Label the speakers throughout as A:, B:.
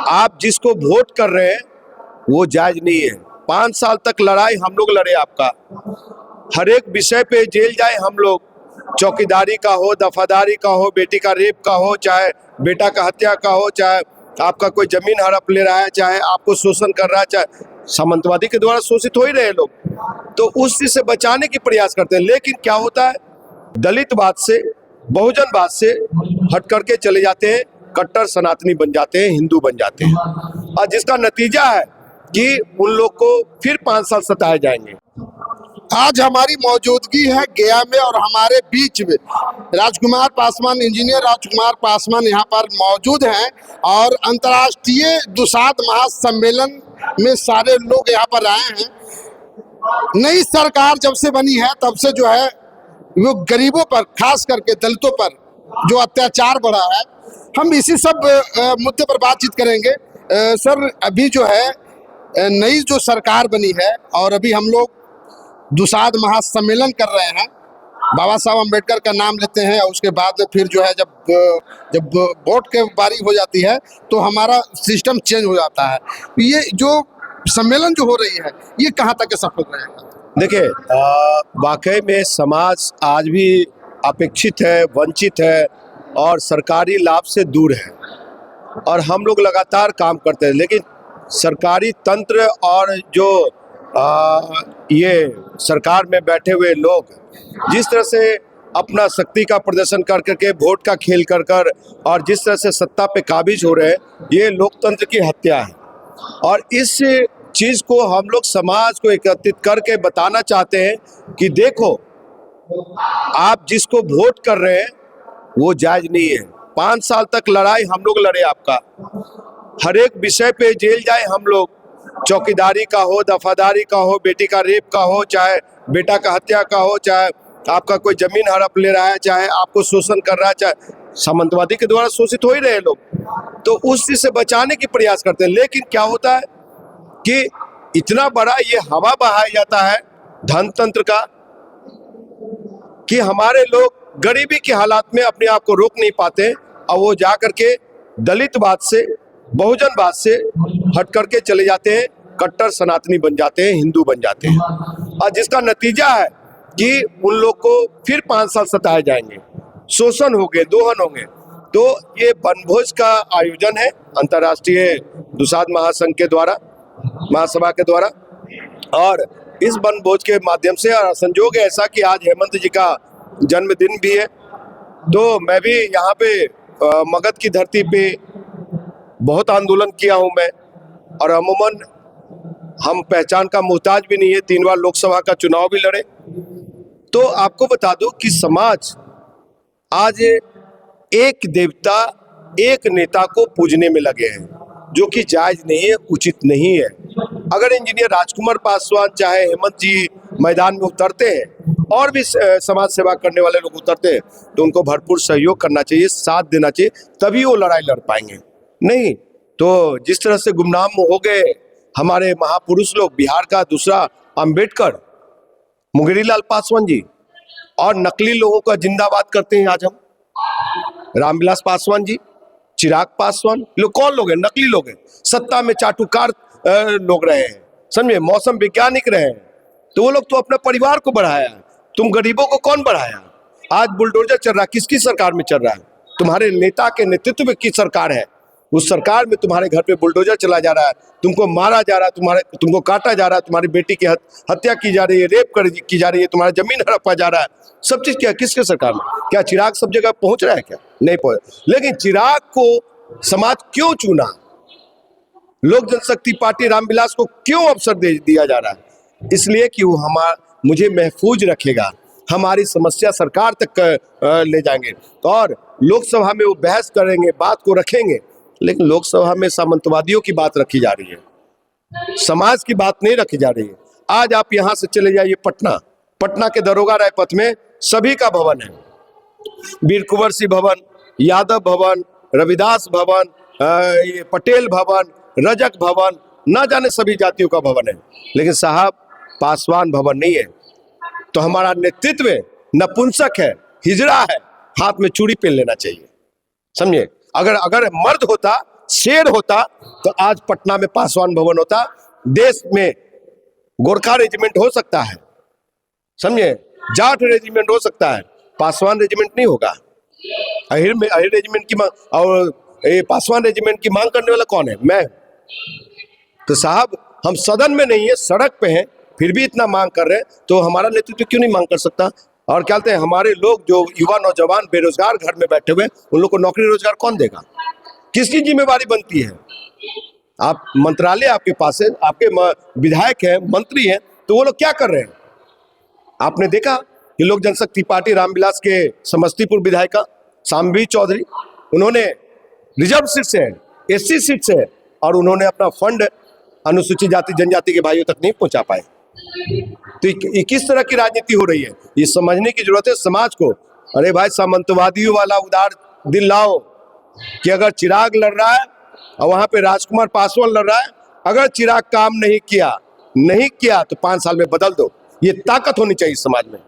A: आप जिसको वोट कर रहे हैं वो जायज नहीं है। 5 साल तक लड़ाई हम लोग लड़े आपका, हर एक विषय पे जेल जाए हम लोग, चौकीदारी का हो, दफादारी का हो, बेटी का रेप का हो, चाहे बेटा का हत्या का हो, चाहे आपका कोई जमीन हड़प ले रहा है, चाहे आपको शोषण कर रहा है, चाहे सामंतवादी के द्वारा शोषित हो ही रहे लोग, तो उस चीज से बचाने की प्रयास करते हैं। लेकिन क्या होता है, दलितवाद से, बहुजनवाद से हट करके चले जाते हैं, कट्टर सनातनी बन जाते हैं, हिंदू बन जाते हैं, और जिसका नतीजा है कि उन लोग को फिर 5 साल सताए जाएंगे।
B: आज हमारी मौजूदगी है गया में और हमारे बीच में राजकुमार पासवान, इंजीनियर राजकुमार पासवान यहाँ पर मौजूद हैं और अंतर्राष्ट्रीय दुसाध महासम्मेलन में सारे लोग यहाँ पर आए हैं। नई सरकार जब से बनी है तब से जो है वो गरीबों पर, खास करके दलितों पर जो अत्याचार बढ़ा है, हम इसी सब मुद्दे पर बातचीत करेंगे। सर, अभी जो है नई जो सरकार बनी है और अभी हम लोग दुसाध महासम्मेलन कर रहे हैं, बाबा साहब अम्बेडकर का नाम लेते हैं और उसके बाद में फिर जो है जब वोट के बारी हो जाती है तो हमारा सिस्टम चेंज हो जाता है। ये जो सम्मेलन जो हो रही है ये कहाँ तक सफल रहेगा?
A: देखिए, वाकई में समाज आज भी अपेक्षित है, वंचित है और सरकारी लाभ से दूर है, और हम लोग लगातार काम करते हैं। लेकिन सरकारी तंत्र और जो ये सरकार में बैठे हुए लोग जिस तरह से अपना शक्ति का प्रदर्शन कर करके, वोट का खेल कर कर, और जिस तरह से सत्ता पे काबिज हो रहे हैं, ये लोकतंत्र की हत्या है। और इस चीज को हम लोग समाज को एकत्रित करके बताना चाहते हैं कि देखो, आप जिसको वोट कर रहे हैं वो जायज नहीं है। 5 साल तक लड़ाई हम लोग लड़े आपका, हर एक विषय पे जेल जाए हम लोग, चौकीदारी का हो, दफादारी का हो, बेटी का रेप का हो, चाहे बेटा का हत्या का हो, चाहे आपका कोई जमीन हड़प ले रहा है, चाहे आपको शोषण कर रहा है, चाहे सामंतवादी के द्वारा शोषित हो ही रहे लोग, तो उस चीज से बचाने की प्रयास करते हैं। लेकिन क्या होता है कि इतना बड़ा ये हवा बहाया जाता है धनतंत्र का कि हमारे लोग गरीबी के हालात में अपने आप को रोक नहीं पाते, और वो जा करके दलितवाद से, बहुजनवाद से हट करके चले जाते हैं, कट्टर सनातनी बन जाते हैं, हिंदू बन जाते हैं, और जिसका नतीजा है कि उन लोग को फिर 5 साल सताए जाएंगे, शोषण होंगे, दोहन होंगे। तो ये वनभोज का आयोजन है अंतर्राष्ट्रीय दुसाध महासंघ के द्वारा, महासभा के द्वारा, और इस वनभोज के माध्यम से, और संजोग ऐसा कि आज हेमंत जी का जन्मदिन भी है, तो मैं भी यहाँ पे मगध की धरती पे बहुत आंदोलन किया हूँ मैं, और अमूमन हम पहचान का मोहताज भी नहीं है, 3 बार लोकसभा का चुनाव भी लड़े। तो आपको बता दूं कि समाज आज एक देवता, एक नेता को पूजने में लगे हैं, जो कि जायज नहीं है, उचित नहीं है। अगर इंजीनियर राजकुमार पासवान चाहे हेमंत जी मैदान में उतरते हैं और भी समाज सेवा करने वाले लोग उतरते हैं, तो उनको भरपूर सहयोग करना चाहिए, साथ देना चाहिए, तभी वो लड़ाई लड़ पाएंगे। नहीं तो जिस तरह से गुमनाम हो गए हमारे महापुरुष लोग, बिहार का दूसरा अंबेडकर, मुंगेरी लाल पासवान जी, और नकली लोगों का जिंदाबाद करते हैं आज हम, रामविलास पासवान जी, चिराग पासवान, लोग कौन लोग हैं? नकली लोग हैं, सत्ता में चाटुकार लोग रहे हैं, समझे, मौसम वैज्ञानिक रहे हैं, तो वो लोग तो अपने परिवार को बढ़ाया, तुम गरीबों को कौन बढ़ाया? आज बुलडोजर चल रहा है, किसकी सरकार में चल रहा है? तुम्हारे नेता के नेतृत्व में की सरकार है, उस सरकार में तुम्हारे घर पे बुलडोजर चला जा रहा है, तुमको मारा जा रहा है, तुमको काटा जा रहा है, तुम्हारी बेटी की हत्या की जा रही है, रेप की जा रही है, तुम्हारा जमीन हड़पा जा रहा है, सब चीज क्या किसके सरकार में? क्या चिराग सब जगह पहुंच रहा है? क्या नहीं पहुंच। लेकिन चिराग को समाज क्यों चुना? लोक जनशक्ति पार्टी रामविलास को क्यों अवसर दिया जा रहा है? इसलिए कि वो मुझे महफूज रखेगा, हमारी समस्या सरकार तक ले जाएंगे, और लोकसभा में वो बहस करेंगे, बात को रखेंगे। लेकिन लोकसभा में सामंतवादियों की बात रखी जा रही है, समाज की बात नहीं रखी जा रही है। आज आप यहां से चले जाइए पटना के दरोगा रायपथ में सभी का भवन है, वीर कुंवर सिंह भवन, यादव भवन, रविदास भवन, ये पटेल भवन, रजक भवन, ना जाने सभी जातियों का भवन है, लेकिन साहब पासवान भवन नहीं है। तो हमारा नेतृत्व नपुंसक है, हिजड़ा है, हाथ में चूड़ी पहन लेना चाहिए, समझे। अगर मर्द होता शेर होता तो आज पटना में पासवान भवन होता, देश में गोरखा रेजिमेंट हो सकता है, समझे, जाट रेजिमेंट हो सकता है, पासवान रेजिमेंट नहीं होगा। अहिर रेजिमेंट की मांग और ये पासवान रेजिमेंट की मांग करने वाला कौन है? मैं। तो साहब हम सदन में नहीं है, सड़क पे हैं, फिर भी इतना मांग कर रहे हैं, तो हमारा नेतृत्व क्यों नहीं मांग कर सकता? और क्या कहते हैं, हमारे लोग जो युवा नौजवान बेरोजगार घर में बैठे हुए, उन लोग को नौकरी रोजगार कौन देगा? किसकी जिम्मेवारी बनती है? आप मंत्रालय आपके पास है, आपके विधायक हैं, मंत्री हैं, तो वो लोग क्या कर रहे हैं? आपने देखा कि लोक जनशक्ति पार्टी रामविलास के समस्तीपुर विधायिका शाम्भी चौधरी, उन्होंने रिजर्व सीट से है, एससी सीट से है, और उन्होंने अपना फंड अनुसूचित जाति जनजाति के भाइयों तक नहीं पहुंचा पाए। तो ये किस तरह की राजनीति हो रही है, ये समझने की जरूरत है समाज को। अरे भाई, सामंतवादियों वाला उदार दिल लाओ कि अगर चिराग लड़ रहा है और वहां पे राजकुमार पासवान लड़ रहा है, अगर चिराग काम नहीं किया तो 5 साल में बदल दो। ये ताकत होनी चाहिए समाज में।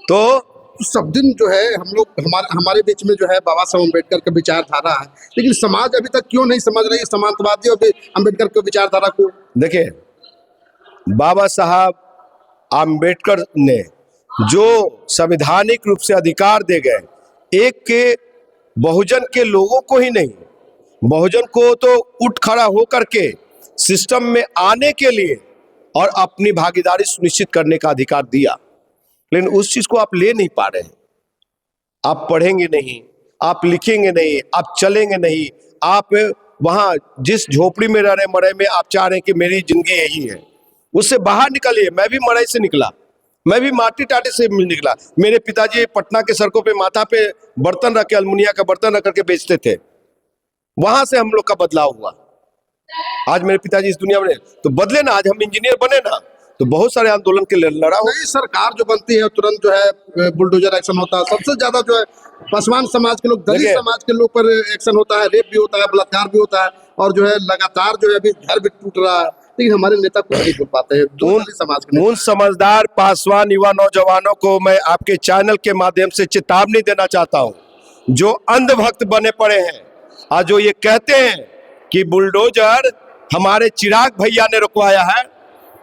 A: तो
B: सब दिन जो है हम लोग हमारे बीच में जो है बाबा साहब अम्बेडकर का विचारधारा है, लेकिन समाज अभी तक क्यों नहीं समझ रही समाजवादी और अम्बेडकर के विचारधारा को?
A: देखिए, बाबा साहब आम्बेडकर ने जो संवैधानिक रूप से अधिकार दे गए, एक के बहुजन के लोगों को ही नहीं, बहुजन को तो उठ खड़ा होकर के सिस्टम में आने के लिए और अपनी भागीदारी सुनिश्चित करने का अधिकार दिया, लेकिन उस चीज को आप ले नहीं पा रहे हैं। आप पढ़ेंगे नहीं, आप लिखेंगे नहीं, आप चलेंगे नहीं, आप वहां जिस झोपड़ी में रह रहे मड़ई में आप चाह रहे हैं कि मेरी जिंदगी यही है, उससे बाहर निकलिए। मैं भी मड़ई से निकला, मैं भी माटी टाटी से निकला। मेरे पिताजी पटना के सड़कों पे माथा पे बर्तन रख के, अलमुनिया का बर्तन रख करके बेचते थे, वहां से हम लोग का बदलाव हुआ। आज मेरे पिताजी इस दुनिया में, तो बदले ना, आज हम इंजीनियर बने ना, तो बहुत सारे आंदोलन के लिए लड़ा हो।
B: नई सरकार जो बनती है तुरंत जो है बुलडोजर एक्शन होता है। सबसे ज्यादा जो है पासवान समाज के लोग, दलित समाज के लोग पर एक्शन होता है, रेप भी होता है, बलात्कार भी होता है, और जो है लगातार जो है अभी घर भी टूट रहा है, लेकिन हमारे नेता कुछ नहीं बोल पाते हैं। दलित समाज के
A: उन समझदार पासवान युवा नौजवानों को मैं आपके चैनल के माध्यम से चेतावनी देना चाहता हूं, जो अंधभक्त बने पड़े हैं और जो ये कहते हैं कि बुलडोजर हमारे चिराग भैया ने रुकवाया है,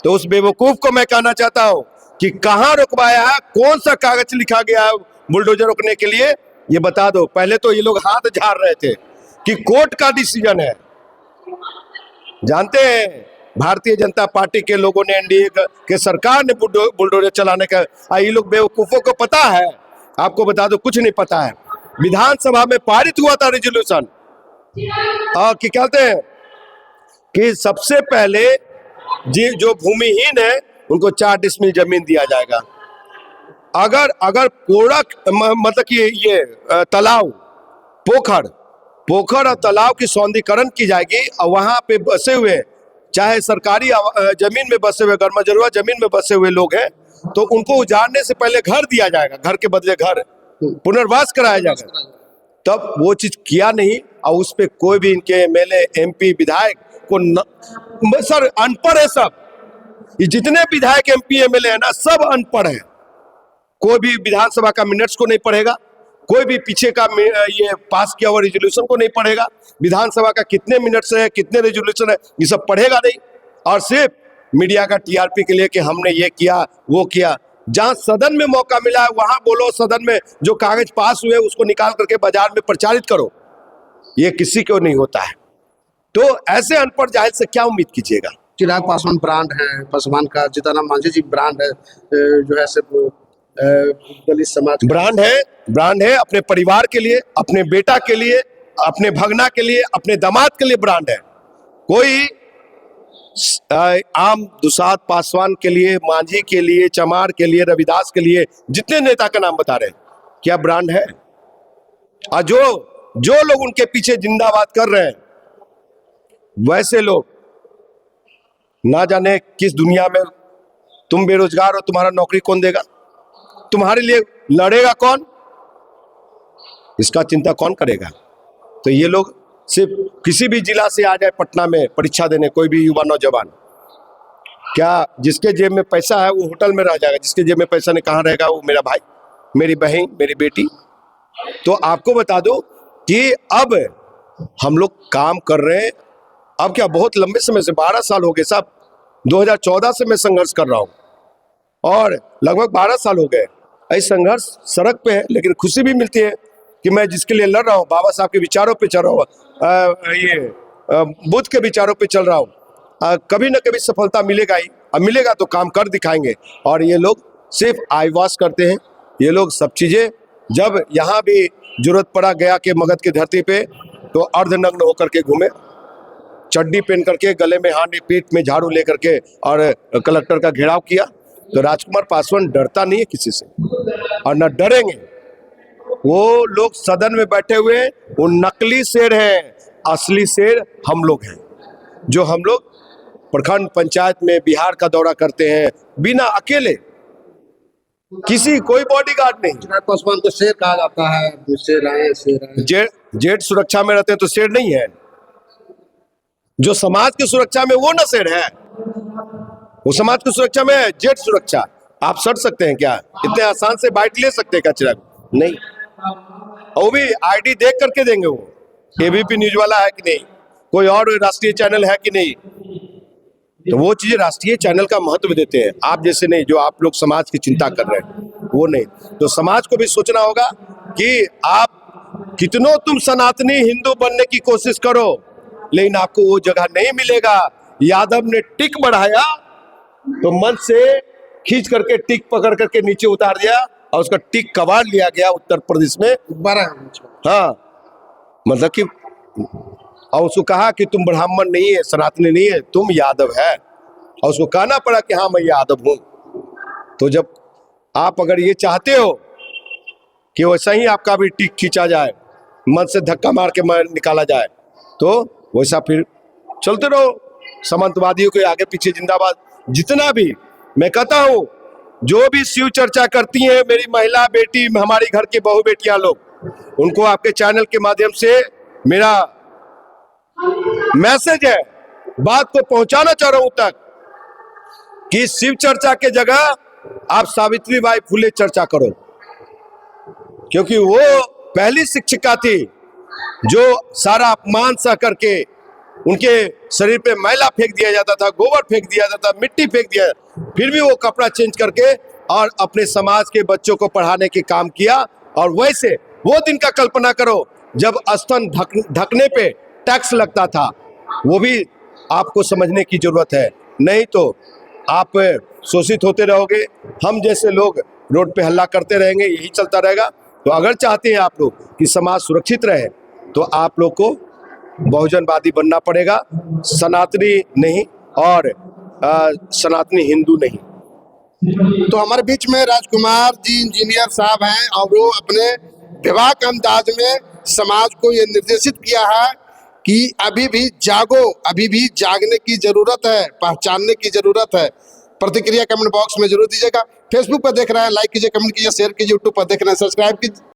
A: तो उस बेवकूफ को मैं कहना चाहता हूं कि कहां रुकवाया है, कौन सा कागज लिखा गया है बुलडोजर रोकने के लिए, ये बता दो। पहले तो ये लोग हाथ झाड़ रहे थे कि कोर्ट का डिसीजन है। जानते हैं, भारतीय जनता पार्टी के लोगों ने, एनडीए के सरकार ने बुलडोजर चलाने का, ये लोग बेवकूफों को पता है। आपको बता दो, कुछ नहीं पता है। विधानसभा में पारित हुआ था रेजोल्यूशन, और क्या कहते हैं कि सबसे पहले जो भूमिहीन है उनको 4 डिसमिल जमीन दिया जाएगा। अगर कोड़ा मतलब कि ये तालाब, पोखर और तालाब की सौंदर्यीकरण की जाएगी, और वहां पे बसे हुए, चाहे सरकारी जमीन में बसे हुए, गरमाजरुआ जमीन में बसे हुए लोग हैं, तो उनको उजाड़ने से पहले घर दिया जाएगा, घर के बदले घर, पुनर्वास कराया जाएगा। तब वो चीज किया नहीं, और उस पे कोई भी इनके एमएलए, एमपी, विधायक को सर अनपढ़ है सब। ये जितने विधायक, एमपी, एमएलए है ना, सब अनपढ़ है। कोई भी विधानसभा का मिनट्स को नहीं पढ़ेगा, कोई भी पीछे का ये पास किया हुआ रेजोल्यूशन को नहीं पढ़ेगा, विधानसभा का कितने मिनट्स है, कितने रेजोल्यूशन है, ये सब पढ़ेगा नहीं, और सिर्फ मीडिया का टीआरपी के लिए कि हमने ये किया वो किया। जहां सदन में मौका मिला है वहां बोलो, सदन में जो कागज पास हुए उसको निकाल करके बाजार में प्रचारित करो। ये किसी को नहीं होता है, तो ऐसे अनपढ़ जाहिल से क्या उम्मीद कीजिएगा।
B: चिराग पासवान ब्रांड है, पासवान का जीतनराम मांझी जी ब्रांड है, जो है सिर्फ दलित समाज
A: ब्रांड है अपने परिवार के लिए, अपने बेटा के लिए, अपने भगना के लिए, अपने दामाद के लिए ब्रांड है। कोई आम दुसाद पासवान के लिए, मांझी के लिए, चमार के लिए, रविदास के लिए, जितने नेता का नाम बता रहे हैं, क्या ब्रांड है? और जो लोग उनके पीछे जिंदाबाद कर रहे हैं, वैसे लोग ना जाने किस दुनिया में, तुम बेरोजगार हो, तुम्हारा नौकरी कौन देगा, तुम्हारे लिए लड़ेगा कौन, इसका चिंता कौन करेगा? तो ये लोग सिर्फ किसी भी जिला से आ जाए पटना में परीक्षा देने, कोई भी युवा नौजवान, क्या जिसके जेब में पैसा है वो होटल में रह जाएगा, जिसके जेब में पैसा नहीं कहाँ रहेगा, वो मेरा भाई, मेरी बहन, मेरी बेटी। तो आपको बता दो कि अब हम लोग काम कर रहे हैं। अब क्या, बहुत लंबे समय से 12 साल हो गए साहब, 2014 से मैं संघर्ष कर रहा हूँ और लगभग 12 साल हो गए। ऐसे संघर्ष सड़क पे है, लेकिन खुशी भी मिलती है कि मैं जिसके लिए लड़ रहा हूँ, बाबा साहब के विचारों पे चल रहा हूँ, बुद्ध के विचारों पे चल रहा हूँ। कभी ना कभी सफलता मिलेगा ही, अब मिलेगा तो काम कर दिखाएंगे। और ये लोग सिर्फ आईवाश करते हैं, ये लोग सब चीज़ें, जब यहाँ भी जरूरत पड़ा गया कि मगध की धरती पे, तो अर्धनग्न होकर के घूमे, चड्डी पहन करके, गले में हांडी, पीठ में झाड़ू लेकर के, और कलेक्टर का घेराव किया। तो राजकुमार पासवान डरता नहीं है किसी से और न डरेंगे। वो लोग सदन में बैठे हुए, वो नकली शेर हैं, असली शेर हम लोग हैं, जो हम लोग प्रखंड पंचायत में बिहार का दौरा करते हैं बिना अकेले, किसी कोई बॉडीगार्ड नहीं।
B: चिराग पासवान को शेर कहा जाता है, शेर आए।
A: जेठ सुरक्षा में रहते हैं तो शेर नहीं है, जो समाज की सुरक्षा में वो न शेर है, वो समाज की सुरक्षा में है जेठ सुरक्षा। आप सड़ सकते हैं क्या? इतने आसान से बाइट ले सकते हैं क्या चिराग? नहीं, वो भी आईडी देख करके देंगे। वो एबीपी न्यूज वाला है कि नहीं, कोई और राष्ट्रीय चैनल है कि नहीं, तो वो चीजें राष्ट्रीय चैनल का महत्व देते हैं। आप जैसे नहीं, जो आप लोग समाज की चिंता कर रहे हैं वो नहीं। तो समाज को भी सोचना होगा कि आप कितनों तुम सनातनी हिंदू बनने की कोशिश करो, लेकिन आपको वो जगह नहीं मिलेगा। यादव ने टिक बढ़ाया तो मंच से खींच करके टिक पकड़ करके नीचे उतार दिया और उसका टिक कबाड़ लिया गया उत्तर प्रदेश में।
B: 12
A: हाँ, मतलब कि, और उसको कहा कि तुम ब्राह्मण नहीं है, सनातनी नहीं है, तुम यादव है, और उसको कहना पड़ा कि हाँ मैं यादव हूं। तो जब आप अगर ये चाहते हो कि वैसा ही आपका भी टिक खींचा जाए, मन से धक्का मार के निकाला जाए, तो वैसा फिर चलते रहो। सामंतवादियों के आगे पीछे जिंदाबाद। जितना भी मैं कहता हूं, जो भी शिव चर्चा करती हैं मेरी महिला बेटी, हमारी घर की बहू बेटियां लोग, उनको आपके चैनल के माध्यम से मेरा मैसेज है, बात को पहुंचाना चाह रहा हूं तक, कि शिव चर्चा के जगह आप सावित्रीबाई फुले चर्चा करो, क्योंकि वो पहली शिक्षिका थी जो सारा अपमान सह करके, उनके शरीर पे मैला फेंक दिया जाता था, गोबर फेंक दिया जाता था, मिट्टी फेंक दिया, फिर भी वो कपड़ा चेंज करके और अपने समाज के बच्चों को पढ़ाने के काम किया। और वैसे वो दिन का कल्पना करो जब स्तन ढकने पे टैक्स लगता था, वो भी आपको समझने की जरूरत है, नहीं तो आप शोषित होते रहोगे, हम जैसे लोग रोड पे हल्ला करते रहेंगे, यही चलता रहेगा। तो अगर चाहते हैं आप लोग कि समाज सुरक्षित रहे, तो आप लोग को बहुजनवादी बनना पड़ेगा, सनातनी नहीं और सनातनी हिंदू नहीं।
B: तो हमारे बीच में राजकुमार जी इंजीनियर साहब हैं, और वो अपने विवाक अंदाज में समाज को ये निर्देशित किया है कि अभी भी जागो, अभी भी जागने की जरूरत है, पहचानने की जरूरत है। प्रतिक्रिया कमेंट बॉक्स में जरूर दीजिएगा। फेसबुक पर देख रहे हैं लाइक कीजिए, कमेंट कीजिए, शेयर कीजिए। यूट्यूब पर देख रहे हैं सब्सक्राइब कीजिए।